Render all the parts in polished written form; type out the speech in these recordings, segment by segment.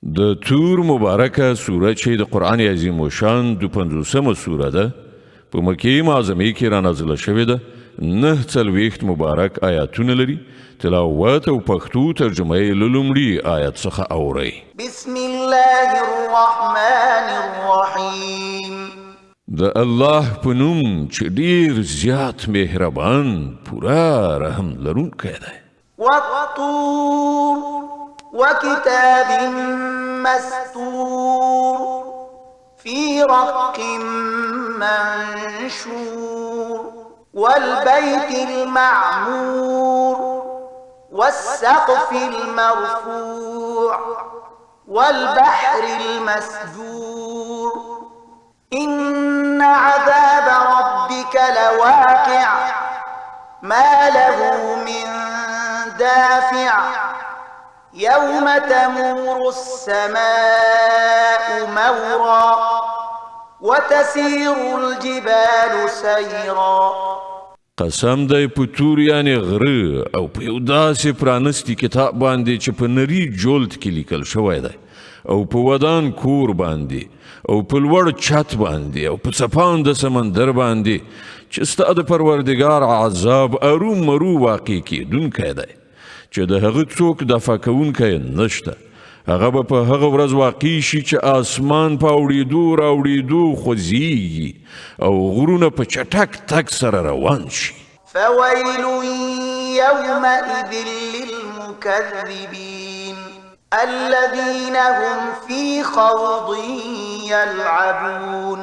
د تور مبارکه سوره چې د قرآن عظیم و شان 52مه سوره ده په مکې معظمې کې را نازله شوې ده 49 مبارک آیاتونه لري تلاوت او پښتو ترجمه یې له لومړي آیت څخه اورئ بسم الله الرحمن الرحیم د الله په نوم چې ډیر زیات مهربان پورا رحم لرونکی دی والطور وكتاب مستور في رق منشور والبيت المعمور والسقف المرفوع والبحر المسجور إن عذاب ربك لواقع ما له من دافع يوم تمور السماء مورا وتسير الجبال سيرا قسم دی په تور یعنی غره او په یو داسې پرانستی کتاب باندې چې په نری جولد کې لیکل شوی دی او په ودان کور باندې او په لوړ چت باندې او په څپان د سمندر باندې چې ستا د پروردګار عذاب ارومرو واقع کیدونکی دی چې د هغه څوک دفع کوونکی نشته هغه به په هغه ورځ واقع شي چې آسمان په اوړېدو راوړېدو خوځېږي او غرونه په چټک تګ سره روان شي فويل يومئذ للمكذبين الذين هم في خوض يلعبون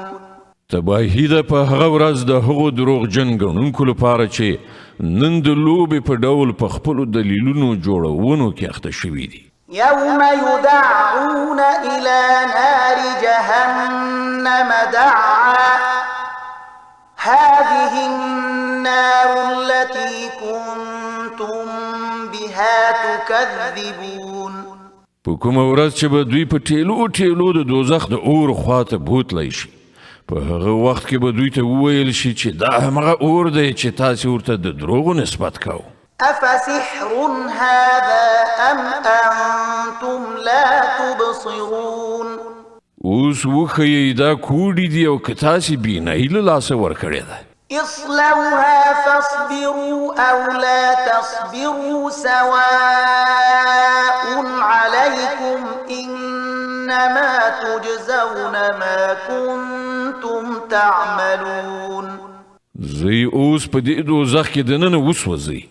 تباهي ده په هغه ورځ د هغو دروغجن ګڼونکو لپاره چې نن د لوبې په ډول په خپلو دلیلونو جوړونو کې اخته شوي دي يوم يدعون إلى نار جهنم دعا هذه النار التي كنتم بها تكذبون په کومه ورځ چې به دوی په ټیلو ټیلو د دوزخ د اور خواته بوتلی شي په هغه وخت کې به دوی ته وویل شي چې دا همغه اور دی چې تاسې ورته د دروغو نسبت کوو أفسحر هذا أم أنتم لا تبصرون اوس وښیئ دا کوډې دي او که تاسې بینایي له لاسه ورکړې ده اصلوها فاصبروا أو لا تصبروا سواء عليكم إنما تجزون ما كنتم تعملون زی اوس په دې دوزخ کې دننه وسوځئ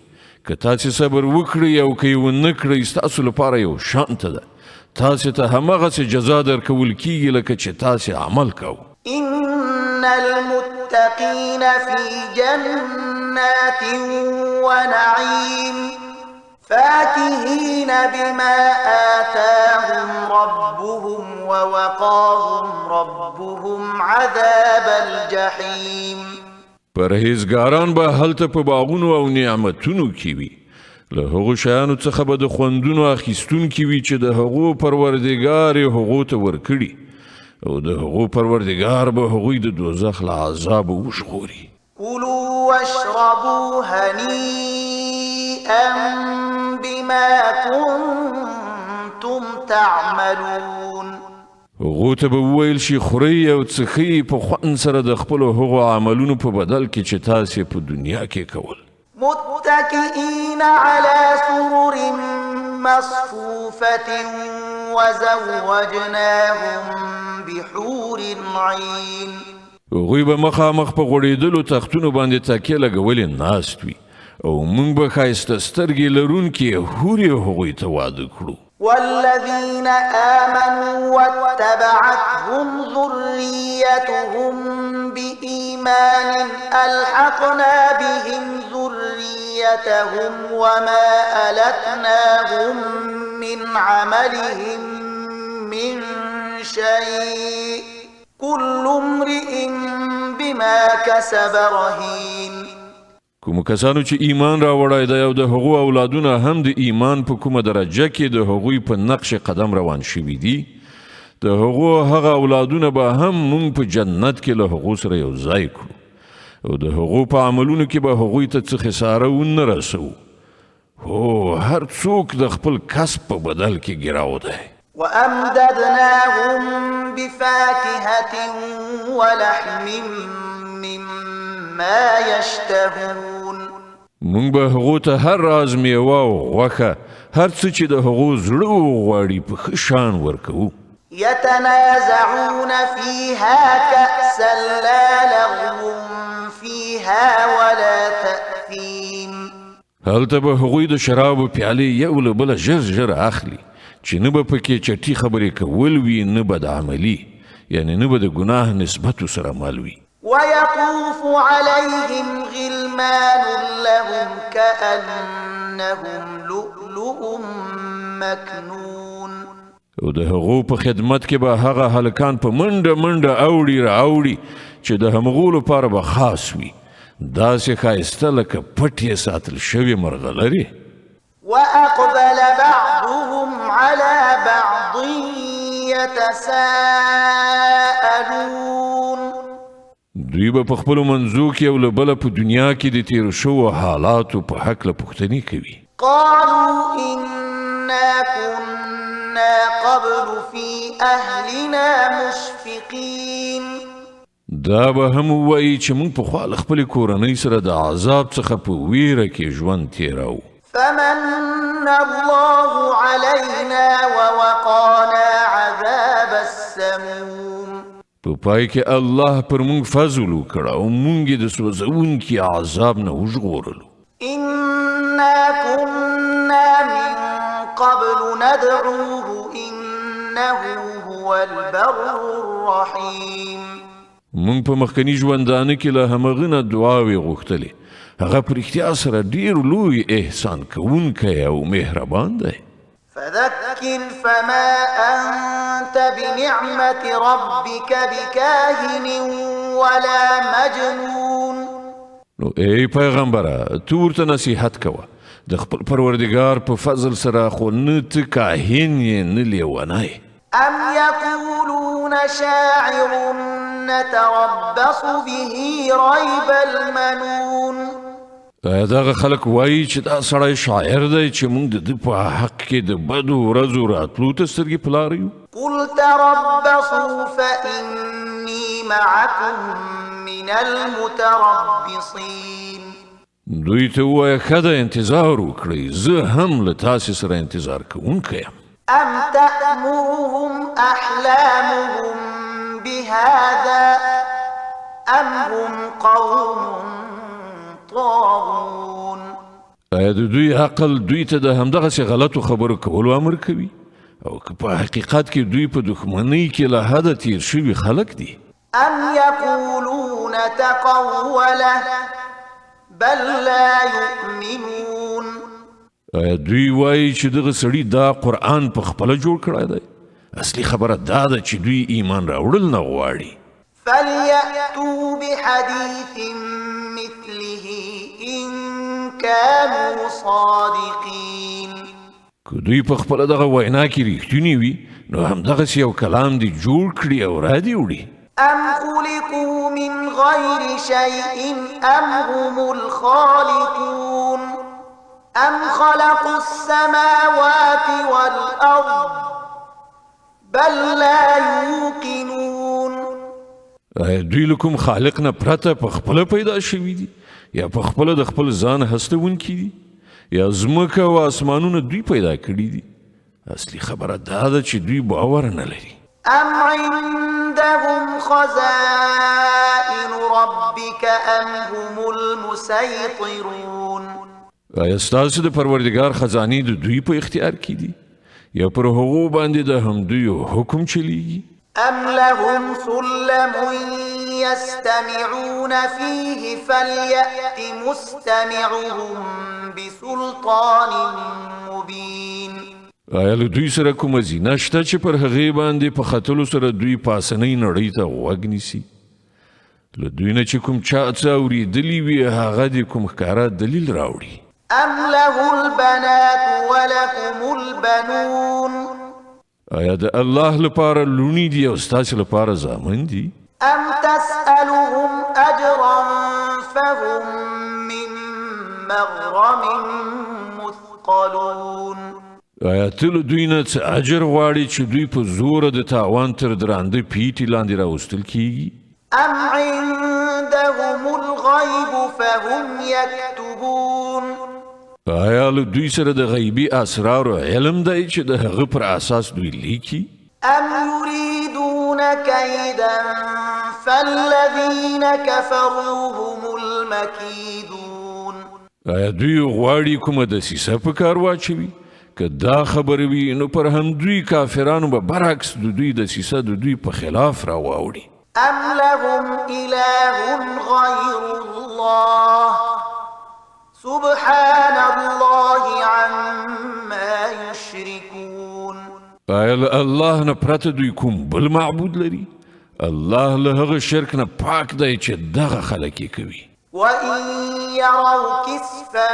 که تاسې صبر وکړئ او که یې ونه کړئ ستاسو لپاره یو شانته ده تاسې ته هماغسې جزا درکول کیږي لکه چې تاسې عمل کوو إن المتقين في جنات ونعيم فاكهين بما آتاهم ربهم ووقاهم ربهم عذاب الجحيم پرهیزګاران به هلته په باغونو او نعمتونو کې وي له هغو شیانو څخه به د خوندونو اخیستونکي وي چې د هغو پروردګار یې هغو ته ورکړي او د هغو پروردګار به هغوی د دوزخ له عذابه وژغوري كلوا واشربوا هنيئا بما كنتم تعملون هغو ته به وویل شي خورئ او څښئ په خوند سره د خپلو هغو عملونو په بدل کې چې تاسې په دنیا کې کول متكئين على سرر مصفوفة وزوجناهم بحور عين هغوی به مخامخ په غوړېدلو تختونو باندې تکیه لګولې ناست وي او موږ به ښایسته سترګې لرونکي حورې هغوی ته واده کړو والذين آمنوا واتبعتهم ذريتهم بإيمان ألحقنا بهم ذريتهم وما ألتناهم من عملهم من شيء كل امرئ بما كسب رهين کوم کسانو چې ایمان راوړی دی او د هغو اولادونه هم د ایمان په کومه درجه کې د هغوی په نقش قدم روان شوي دي د هغو هغه اولادونه به هم مونږ په جنت کې له هغو سره یو ځای کړو او د هغو په عملونو کې به هغوی ته څه خساره ونه رسو هو هر څوک د خپل کسب په بدل کې ګیراو دی وأمددناهم بفاكهة ولحم مما يشتهون مونږ به هغو ته هر راز میوه او غوښه هر څه چې د هغو زړه وغواړي په ښه شان ورکوو. يتنازعون فيها كأسا لا لغو فيها ولا تأثيم هلته به هغوی د شرابو پیالې یو له بله ژر ژر اخلي چې نه به پکې چټي خبرې کول وي نه به د عملي یعنی نه به د ګناه نسبت سره مل وي. ويطوف عليهم غلمان لهم كأنهم لؤلؤ مكنون او د هغو په خدمت کې به هغه هلکان په منډه منډه اوړي راوړي چې د همغو لپاره به خاص وي داسې ښایسته لکه پټ یې ساتل شوي مرغلرې. وأقبل بعضهم على بعض يتساءلون دوی به په خپلو منځو کې یو له بله په دنیا کې د تېرو شوو حالاتو په هکله پوښتنې کوي. قالوا إنا كنا قبل في أهلنا مشفقين دا به هم ووایي چې موږ پخوا له خپلې کورنۍ سره د عذاب څخه په ویره کې ژوند تېراو. فمن الله علينا ووقانا عذاب السموم په پای کې الله پر موږ فضل وکړ او موږ یې د سوځونکي عذاب نه وژغورلو. إنا كنا من قبل ندعوه إنه هو البر الرحيم موږ په مخکني ژوندانه کې له همغه نه دعاوې غوښتلې هغه په رښتیا سره ډېر لوی احسان کوونکی او مهربان دی. فذكر فما أنت بنعمة ربك بكاهن ولا مجنون نو ای پیغمبره تو ورته نصیحت کوه د خپل پروردګار په فضل سره خو نه ته کاهن یې نه لیونی. أم يقولون شاعر نتربص به ريب المنون دغه خلک وایي چې دا سړی شاعر دی چې موږ د ده په حق کې د بدو ورځو راتلو ته سترګې په لاره یو. قل تربصوا فإني معكم من المتربصين دوی ته ووایه ښه ده انتظار وکړئ زه هم له تاسې سره انتظار کوونکی یم. أم تأمرهم أحلامهم بهذا أم هم قوم طاغون آیا د دوی عقل دوی ته د همدغسې غلطو خبرو کولو امر کوي او که په حقیقت کې دوی په دښمنۍ کې له حده تیر شوي خلک دي. أم يقولون تقوله بل لا يؤمنون آیا دوی وایي چې دغه سړي دا قرآن په خپله جوړ کړی دی؟ اصلي خبره دا ده چې دوی ایمان راوړل نه غواړي. فليأتوا بحديث مثله إن كانوا صادقين که دوی په خپله دغه وینا کې رښتونی وي نو همدغسې یو کلام دې جوړ کړي او را دې وړي. أم خلقوا من غير شيء أم هم الخالقون أم خلقوا السماوات والأرض بل لا يوقنون آیا دوی له کوم خالق نه پرته په خپله پیدا شوي دي یا په خپله د خپل ځان هستونکي دي یا ځمکه او اسمانونه دوی پیدا کړي دي؟ اصلي خبره دا ده چې دوی باور نه لري. أم عندهم خزائن ربك أم هم المسيطرون آیا ستاسو د پروردګار خزانې د دوی په اختیار کې دي یا پر هغو باندې د همدوی حکم چلیږي؟ أم لهم سلم يستمعون فيه فليأت مستمعهم بسلطان مبين آیا له دوی سره کومه زینه شته چې پر هغې باندې په ختلو سره دوی پاسنۍ نړۍ ته غوږ نیسي؟ له دوی نه چې کوم چا څه اورېدلي وي هغه دې کوم ښکاره دلیل راوړي. أم له البنات ولكم البنون آیا د الله لپاره لونی دي او ستاسې لپاره زامن دي؟ أم تسألهم أجرا فهم من مغرم مثقلون آیا ته له دوی نه څه اجر غواړې چې دوی په زوره د تاوان تر درانده پیټې لاندې راوستل کیږي؟ أم عندهم الغيب فهم يكتبون آیا له دوی سره د غیبي اسرارو علم دی چې د هغه پر اساس دوی لیکي؟ أم يريدون كيدا فالذين كفروا هم المكيدون آیا دوی غواړي کومه دسیسه په کار واچوي؟ که دا خبره وي نو پر همدوی کافرانو به برعکس د دوی دسیسه د دوی په خلاف راواوړي. أم لهم إله غير الله سبحان الله عما يشركون آیا له الله نه پرته دوی کوم بل معبود لري؟ الله له هغه شرک نه پاک دی چې دغه خلک یې کوي. وإن يروا كسفا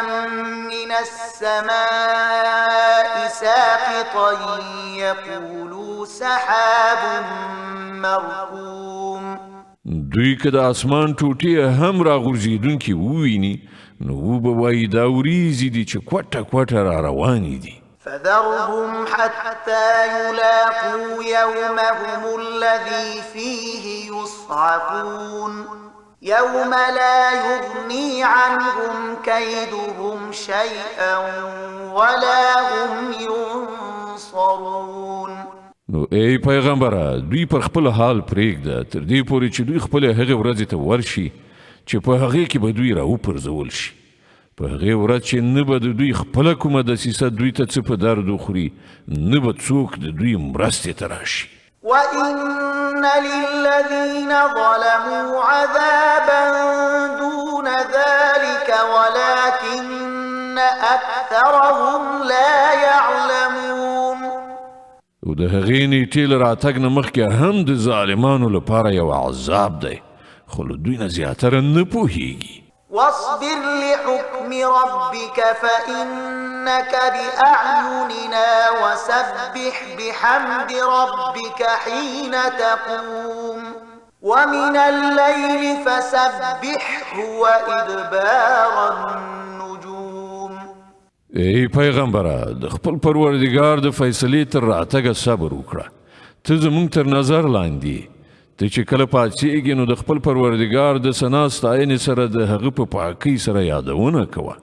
من السماء ساقطا يقولوا سحاب مركوم دوی که د اسمان ټوټې هم راغورځېدونکي وویني نو وبه وایي دا وریځې دي چې کوټه کوټه را روانې دي. فذرهم حتى يلاقوا يومهم الذي فيه يصعقون يوم لا يغني عنهم كيدهم شيئا ولا هم ينصرون. نو ای پیغمبره دوی پر خپل حال پرېږده تر دې پورې چې دوی خپل هغې ورځې ته ورشي چې په هغې کې به دوی راوپرځول شي. په هغې ورځ چې نه به د دوی خپله کومه دسیسه دوی ته څه په درد وخوري نه به څوک د دوی مرستې ته راشي. وإن للذين ظلموا عذابا دون ذلك ولكن أكثرهم لا يعلمون. او د هغې نیټې له راتګ نه مخکې هم د ظالمانو لپاره یو عذاب دی خو له دوی نه زیاتره نه پوهیږي. واصبر لحكم ربك فإنك بأعيننا وسبح بحمد ربك حين تقوم ومن الليل فسبحه وإدبار النجوم. ای پیغمبره د خپل پروردګار د فیصلې تر راتګه صبر وکړه. ته زموږ تر نظر لاندې ته چې کله پاڅېږې نو د خپل پروردګار د ثنا ستاینې سره د هغه په پاکۍ سره یادونه کوه.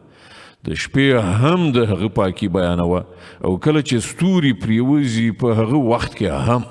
د شپې هم د هغه پاکي بیانوه او کله چې ستوري پرېوځي په هغه وخت کې هم.